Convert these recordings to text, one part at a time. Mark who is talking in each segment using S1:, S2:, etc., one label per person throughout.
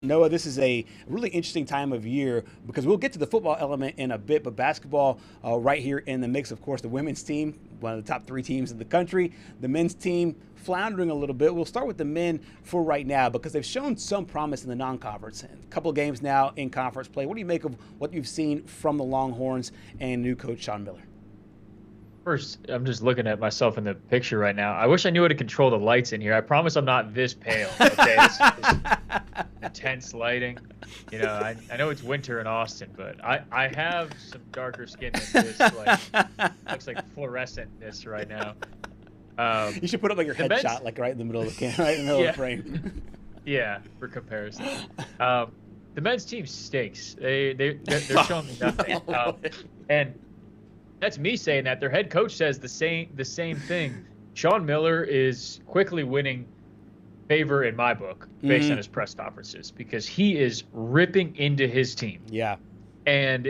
S1: Noah, this is a really interesting time of year because we'll get to the football element in a bit, but basketball right here in the mix. Of course, the women's team, one of the top 3 teams in the country. The men's team floundering a little bit. We'll start with the men for right now because they've shown some promise in the non-conference. A couple of games now in conference play. What do you make of what you've seen from the Longhorns and new coach Sean Miller?
S2: First, I'm just looking at myself in the picture right now. I wish I knew how to control the lights in here. I promise I'm not this pale. Okay, this intense lighting. You know, I know it's winter in Austin, but I have some darker skin than this. Looks like fluorescentness right now.
S1: You should put up like your headshot, like right in the middle of the camera, right in the middle of the frame.
S2: Yeah, for comparison. The men's team stinks. They're showing me nothing. And that's me saying that. Their head coach says the same thing. Sean Miller is quickly winning favor in my book based on his press conferences because he is ripping into his team.
S1: Yeah.
S2: And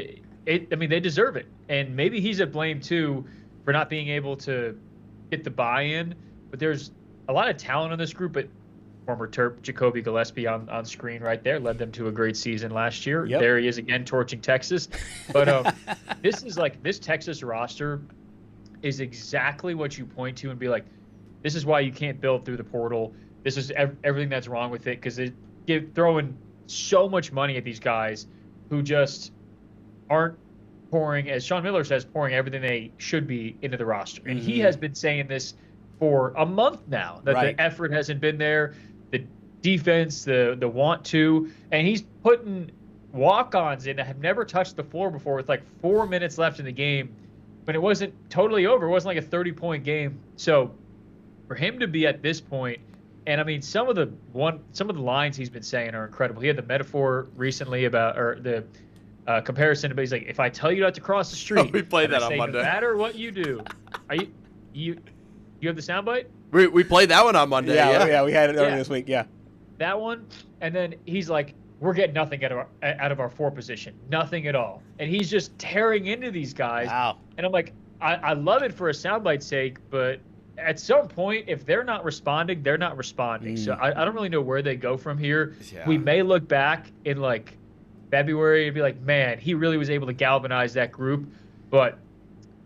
S2: they deserve it. And maybe he's at blame too for not being able to get the buy-in. But there's a lot of talent on this group. But former Terp Jacoby Gillespie on screen right there led them to a great season last year. Yep. There he is again torching Texas. But this Texas roster is exactly what you point to and be like, this is why you can't build through the portal. This is everything that's wrong with it because they throwing so much money at these guys who just aren't pouring, as Sean Miller says, pouring everything they should be into the roster. And he has been saying this for a month now, that the effort hasn't been there, the defense, the want to, and he's putting walk-ons in that have never touched the floor before with like 4 minutes left in the game, but it wasn't totally over. It wasn't like a 30-point game. So for him to be at this point, and I mean, some of the lines he's been saying are incredible. He had the metaphor recently about, or the comparison, but he's like, if I tell you not to cross the street,
S3: we played that on Monday.
S2: No matter what you do, you have the soundbite?
S3: We played that one on Monday.
S1: Yeah, we had it earlier this week. Yeah,
S2: that one. And then he's like, we're getting nothing out of our 4 position, nothing at all. And he's just tearing into these guys.
S1: Wow.
S2: And I'm like, I love it for a soundbite's sake, but at some point, if they're not responding, they're not responding. So I don't really know where they go from here. Yeah. We may look back in like February and be like, man, he really was able to galvanize that group. But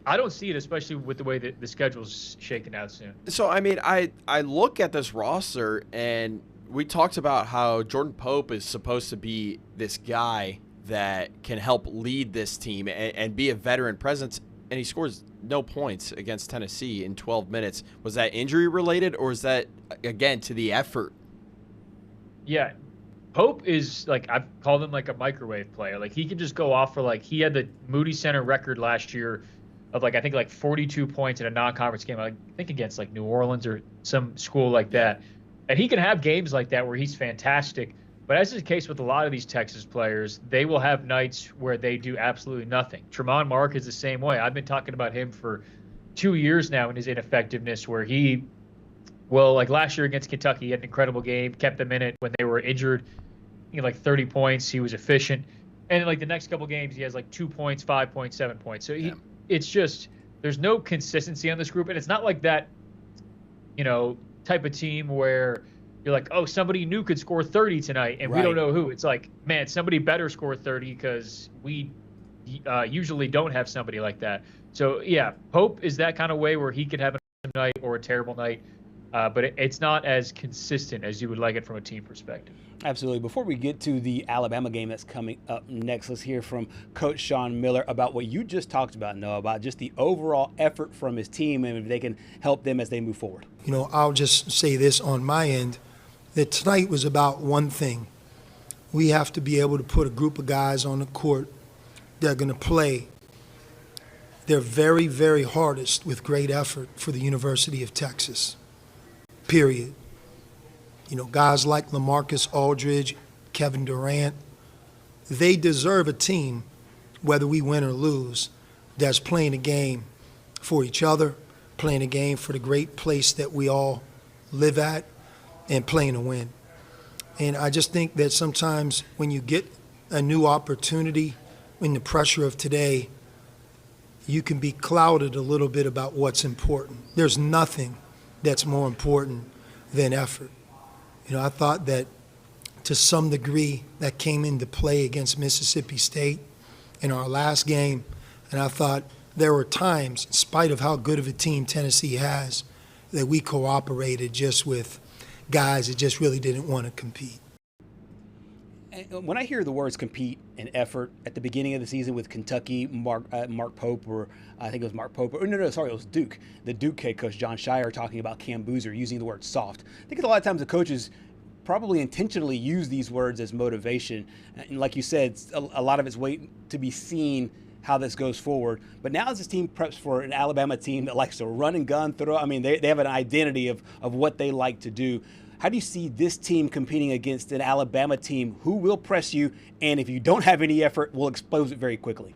S2: I don't see it, especially with the way that the schedule's shaking out soon.
S3: So, I mean, I look at this roster, and we talked about how Jordan Pope is supposed to be this guy that can help lead this team and be a veteran presence, and he scores no points against Tennessee in 12 minutes. Was that injury related, or is that, again, to the effort?
S2: Yeah. Pope is, like, I've called him like a microwave player. Like, he can just go off for, like, he had the Moody Center record last year of, like, I think, like 42 points in a non-conference game, I think against, like, New Orleans or some school like that. And he can have games like that where he's fantastic. But as is the case with a lot of these Texas players, they will have nights where they do absolutely nothing. Tremont Mark is the same way. I've been talking about him for 2 years now in his ineffectiveness, where he, well, like last year against Kentucky, he had an incredible game, kept them in it when they were injured. He had like 30 points. He was efficient. And then like the next couple games, he has like 2 points, 5 points, 7 points. So it's just, there's no consistency on this group. And it's not like that, type of team where you're like, oh, somebody new could score 30 tonight, and we don't know who. It's like, man, somebody better score 30 because we usually don't have somebody like that. So, yeah, Pope is that kind of way where he could have a night or a terrible night, but it's not as consistent as you would like it from a team perspective.
S1: Absolutely. Before we get to the Alabama game that's coming up next, let's hear from Coach Sean Miller about what you just talked about, Noah, about just the overall effort from his team and if they can help them as they move forward.
S4: I'll just say this on my end, that tonight was about one thing. We have to be able to put a group of guys on the court that are going to play their very, very hardest with great effort for the University of Texas, period. Guys like LaMarcus Aldridge, Kevin Durant, they deserve a team, whether we win or lose, that's playing a game for each other, playing a game for the great place that we all live at, and playing to win. And I just think that sometimes when you get a new opportunity in the pressure of today, you can be clouded a little bit about what's important. There's nothing that's more important than effort. I thought that to some degree that came into play against Mississippi State in our last game. And I thought there were times, in spite of how good of a team Tennessee has, that we cooperated just with guys that just really didn't want to compete.
S1: When I hear the words compete and effort at the beginning of the season with Kentucky, Mark Pope, or I think it was Mark Pope, or sorry, it was Duke. The Duke head coach, John Shire, talking about Cam Boozer using the word soft. I think a lot of times the coaches probably intentionally use these words as motivation. And like you said, a lot of it's waiting to be seen how this goes forward. But now as this team preps for an Alabama team that likes to run and gun, throw, I mean, they have an identity of what they like to do. How do you see this team competing against an Alabama team who will press you, and if you don't have any effort, will expose it very quickly?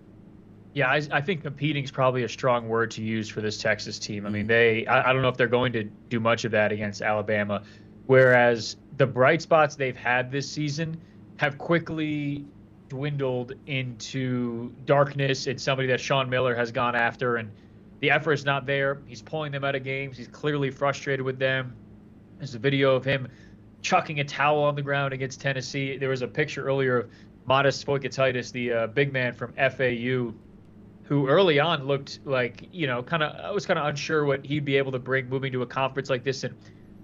S2: Yeah, I think competing is probably a strong word to use for this Texas team. I mean, I don't know if they're going to do much of that against Alabama, whereas the bright spots they've had this season have quickly dwindled into darkness and somebody that Sean Miller has gone after, and the effort is not there. He's pulling them out of games. He's clearly frustrated with them. There's a video of him chucking a towel on the ground against Tennessee. There was a picture earlier of Modest Foikatitis, the big man from FAU, who early on looked like, I was kind of unsure what he'd be able to bring moving to a conference like this and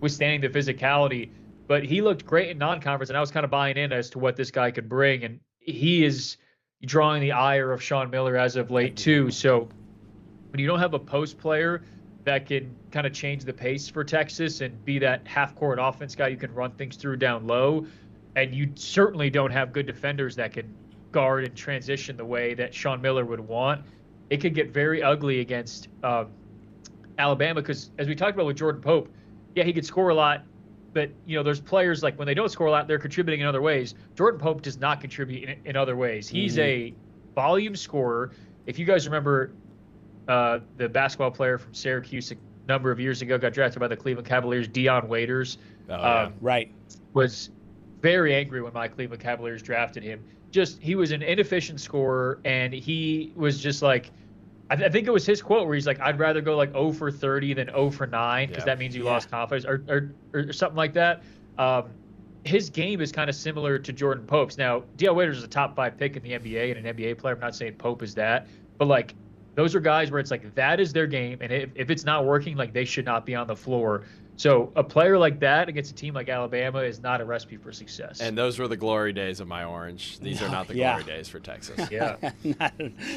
S2: withstanding the physicality. But he looked great in non-conference, and I was kind of buying in as to what this guy could bring. And he is drawing the ire of Sean Miller as of late, too. So when you don't have a post player that can kind of change the pace for Texas and be that half-court offense guy you can run things through down low, and you certainly don't have good defenders that can guard and transition the way that Sean Miller would want, it could get very ugly against Alabama because, as we talked about with Jordan Pope, yeah, he could score a lot, but, there's players like when they don't score a lot, they're contributing in other ways. Jordan Pope does not contribute in other ways. He's a volume scorer. If you guys remember, the basketball player from Syracuse a number of years ago got drafted by the Cleveland Cavaliers, Deion Waiters.
S1: Right.
S2: Was very angry when my Cleveland Cavaliers drafted him. He was an inefficient scorer, and he was just like, I think it was his quote where he's like, I'd rather go like 0 for 30 than 0 for 9 because that means you lost confidence or something like that. His game is kind of similar to Jordan Pope's. Now, Deion Waiters is a top 5 pick in the NBA and an NBA player. I'm not saying Pope is that, but like, those are guys where it's like that is their game, and if it's not working, like they should not be on the floor. So a player like that against a team like Alabama is not a recipe for success.
S3: And those were the glory days of my Orange. These are not the glory days for Texas.
S2: Yeah,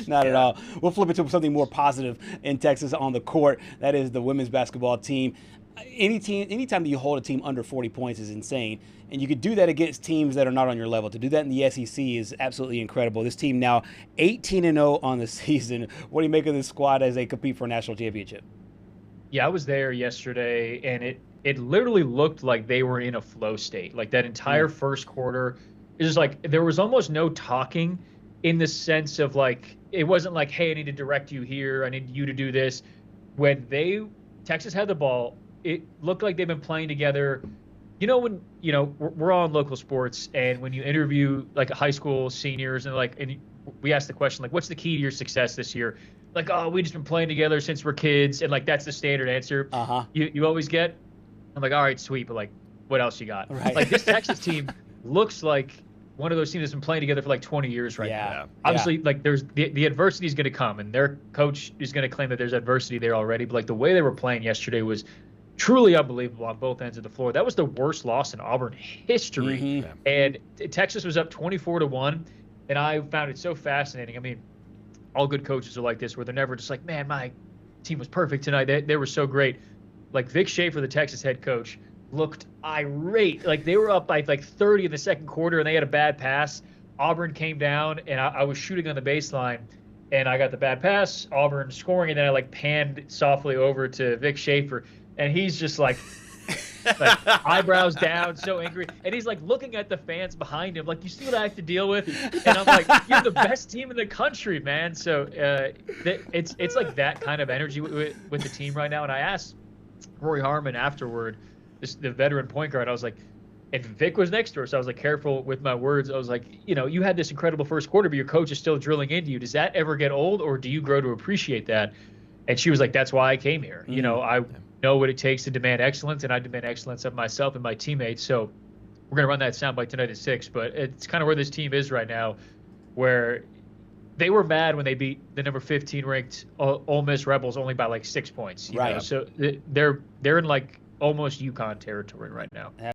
S1: not at all. We'll flip it to something more positive in Texas on the court. That is the women's basketball team. Anytime that you hold a team under 40 points is insane. And you could do that against teams that are not on your level. To do that in the SEC is absolutely incredible. This team now 18-0 on the season. What do you make of this squad as they compete for a national championship?
S2: Yeah, I was there yesterday, and it literally looked like they were in a flow state. Like that entire first quarter, it was like there was almost no talking in the sense of like, it wasn't like, hey, I need to direct you here. I need you to do this. When Texas had the ball, it looked like they've been playing together. When we're all in local sports, and when you interview like high school seniors and we ask the question like, what's the key to your success this year? Like, oh, we just been playing together since we're kids, and like that's the standard answer you always get. I'm like, all right, sweet, but like, what else you got?
S1: Right.
S2: Like this Texas team looks like one of those teams that's been playing together for like 20 years right now. Obviously, like there's the adversity is going to come, and their coach is going to claim that there's adversity there already. But like the way they were playing yesterday was truly unbelievable on both ends of the floor. That was the worst loss in Auburn history. And Texas was up 24-1, and I found it so fascinating. I mean, all good coaches are like this, where they're never just like, man, my team was perfect tonight. They were so great. Like Vic Schaefer, the Texas head coach, looked irate. Like they were up by like 30 in the second quarter, and they had a bad pass. Auburn came down, and I was shooting on the baseline, and I got the bad pass, Auburn scoring, and then I like panned softly over to Vic Schaefer. And he's just like eyebrows down, so angry. And he's like looking at the fans behind him, like, you see what I have to deal with? And I'm like, you're the best team in the country, man. So it's like that kind of energy with the team right now. And I asked Rory Harmon afterward, the veteran point guard, I was like, and Vic was next to her, so I was like careful with my words. I was like, you had this incredible first quarter, but your coach is still drilling into you. Does that ever get old, or do you grow to appreciate that? And she was like, that's why I came here. I know what it takes to demand excellence, and I demand excellence of myself and my teammates. So we're gonna run that soundbite tonight at 6. But it's kind of where this team is right now, where they were mad when they beat the number 15 ranked Ole Miss Rebels only by like 6 points. You know? So they're in like almost UConn territory right now.